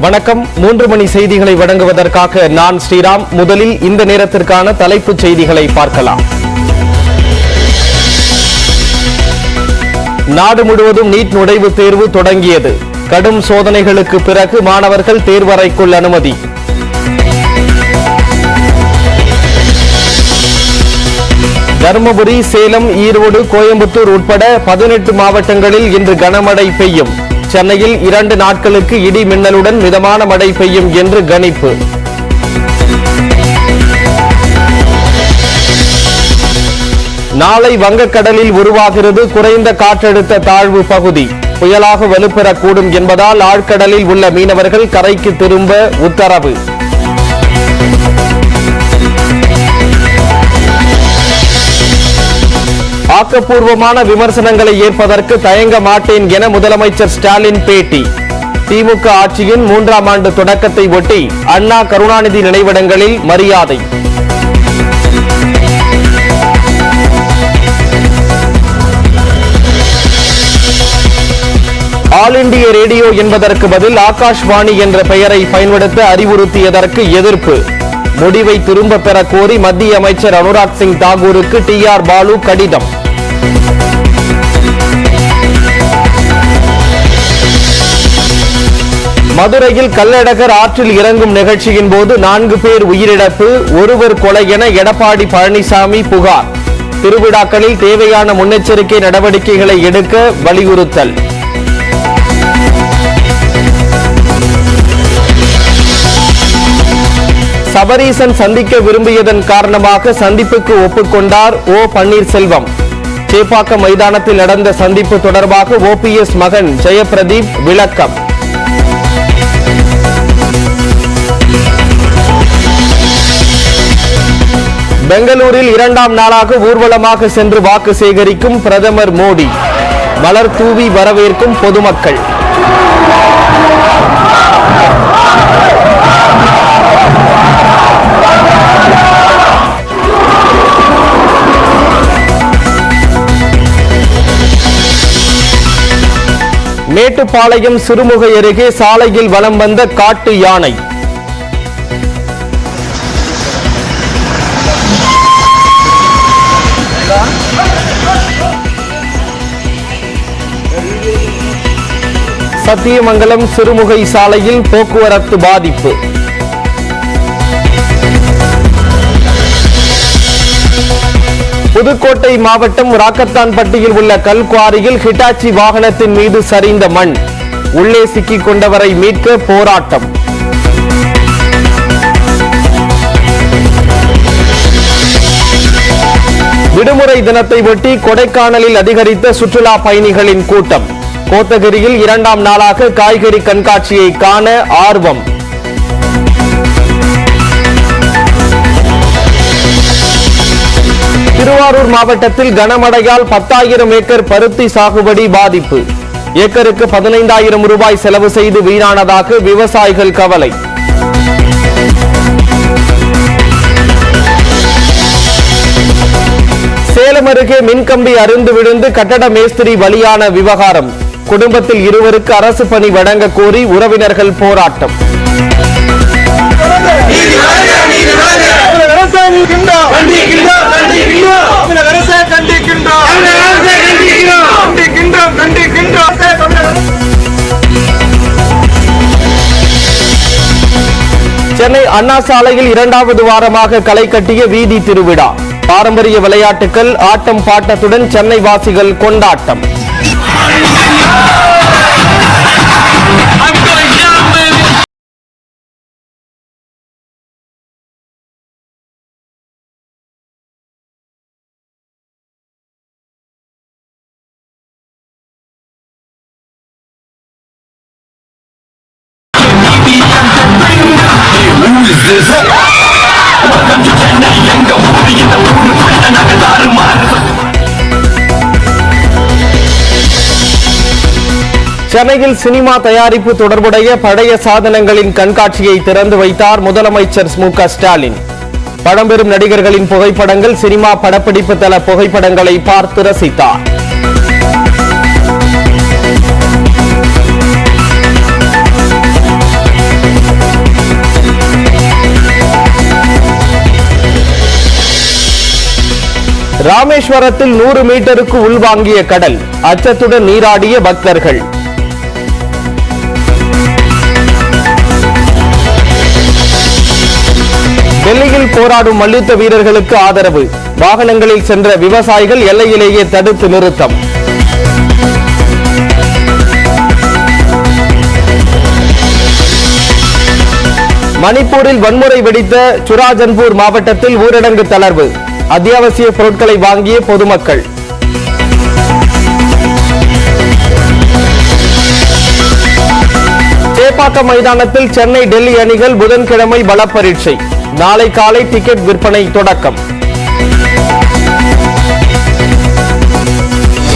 வணக்கம். 3 மணி செய்திகளை வழங்குவதற்காக நான் ஸ்ரீராம். முதலில் இந்த நேரத்திற்கான தலைப்புச் செய்திகளை பார்க்கலாம். நாடு முழுவதும் நீட் நுழைவுத் தேர்வு தொடங்கியது. கடும் சோதனைகளுக்கு பிறகு மாணவர்கள் தேர்வறைக்குள் அனுமதி. தருமபுரி, சேலம், ஈரோடு, கோயம்புத்தூர் உட்பட 18 மாவட்டங்களில் இன்று கனமழை பெய்யும். சென்னையில் 2 நாட்களுக்கு இடி மின்னலுடன் மிதமான மழை பெய்யும் என்று கணிப்பு. நாளை வங்கக்கடலில் உருவாகிறது குறைந்த காற்றழுத்த தாழ்வு பகுதி. புயலாக வலுப்பெறக்கூடும் என்பதால் ஆழ்கடலில் உள்ள மீனவர்கள் கரைக்கு திரும்ப உத்தரவு. ஆக்கப்பூர்வமான விமர்சனங்களை ஏற்பதற்கு தயங்க மாட்டேன் என முதலமைச்சர் ஸ்டாலின் பேட்டி. திமுக ஆட்சியின் 3ஆம் ஆண்டு தொடக்கத்தை ஒட்டி அண்ணா, கருணாநிதி நினைவிடங்களில் மரியாதை. ஆல் இண்டியா ரேடியோ என்பதற்கு பதில் ஆகாஷ்வாணி என்ற பெயரை பயன்படுத்த அறிவுறுத்தியதற்கு எதிர்ப்பு. முடிவை திரும்ப பெற கோரி மத்திய அமைச்சர் அனுராக் சிங் தாக்கூருக்கு TR பாலு கடிதம். மதுரையில் கள்ளழகர் ஆற்றில் இறங்கும் நிகழ்ச்சியின் போது 4 பேர் உயிரிழப்பு, ஒருவர் கொலை என எடப்பாடி பழனிசாமி புகார். திருவிழாக்களில் தேவையான முன்னெச்சரிக்கை நடவடிக்கைகளை எடுக்க வலியுறுத்தல். சபரீசன் சந்திக்க விரும்பியதன் காரணமாக சந்திப்புக்கு ஒப்புக்கொண்டார் ஓ பன்னீர்செல்வம். சேப்பாக்கம் மைதானத்தில் நடந்த சந்திப்பு தொடர்பாக OPS மகன் ஜெயபிரதீப் விளக்கம். பெங்களூரில் 2ஆம் நாளாக ஊர்வலமாக சென்று வாக்கு சேகரிக்கும் பிரதமர் மோடி. மலர் தூவி வரவேற்கும் பொதுமக்கள். மேட்டுப்பாளையம் சிறுமுகை அருகே சாலையில் வலம் வந்த காட்டு யானை. சத்தியமங்கலம் சிறுமுகை சாலையில் போக்குவரத்து பாதிப்பு. புதுக்கோட்டை மாவட்டம் ராக்கத்தான்பட்டியில் உள்ள கல்குவாரியில் ஹிட்டாச்சி வாகனத்தின் மீது சரிந்த மண். உள்ளே சிக்கிக் கொண்டவரை மீட்க போராட்டம். விடுமுறை தினத்தை ஒட்டி கொடைக்கானலில் அதிகரித்த சுற்றுலா பயணிகளின் கூட்டம். கோத்தகிரியில் 2ஆம் நாளாக காய்கறி கண்காட்சியை காண ஆர்வம். திருவாரூர் மாவட்டத்தில் கனமழையால் 10,000 ஏக்கர் பருத்தி சாகுபடி பாதிப்பு. ஏக்கருக்கு 15,000 ரூபாய் செலவு செய்து வீணானதாக விவசாயிகள் கவலை. சேலம் அருகே மின்கம்பி அறுந்து விழுந்து கட்டட மேஸ்திரி பலியான விவகாரம். குடும்பத்தில் 2 அரசு பணி வழங்க கோரி உறவினர்கள் போராட்டம். சென்னை அண்ணா சாலையில் 2வது வாரமாக களை கட்டிய வீதி திருவிழா. பாரம்பரிய விளையாட்டுகள், ஆட்டம் பாட்டத்துடன் சென்னை வாசிகள் கொண்டாட்டம். சென்னையில் சினிமா தயாரிப்பு தொடர்புடைய பழைய சாதனங்களின் கண்காட்சியை திறந்து வைத்தார் முதலமைச்சர் மு.க. ஸ்டாலின். பழம்பெரும் நடிகர்களின் புகைப்படங்கள், சினிமா படப்பிடிப்பு தள புகைப்படங்களை பார்த்து ரசித்தார். ராமேஸ்வரத்தில் 100 மீட்டருக்கு உள்வாங்கிய கடல், அச்சத்துடன் நீராடிய பக்தர்கள். டெல்லியில் போராடும் மல்யுத்த வீரர்களுக்கு ஆதரவு, வாகனங்களில் சென்ற விவசாயிகள் எல்லையிலேயே தடுத்து நிறுத்தம். மணிப்பூரில் வன்முறை வெடித்த சுராஜன்பூர் மாவட்டத்தில் ஊரடங்கு தளர்வு, அத்தியாவசிய பொருட்களை வாங்கிய பொதுமக்கள். சேப்பாக்கம் மைதானத்தில் சென்னை டெல்லி அணிகள் புதன்கிழமை பல பரீட்சை, நாளை காலை டிக்கெட் விற்பனை தொடக்கம்.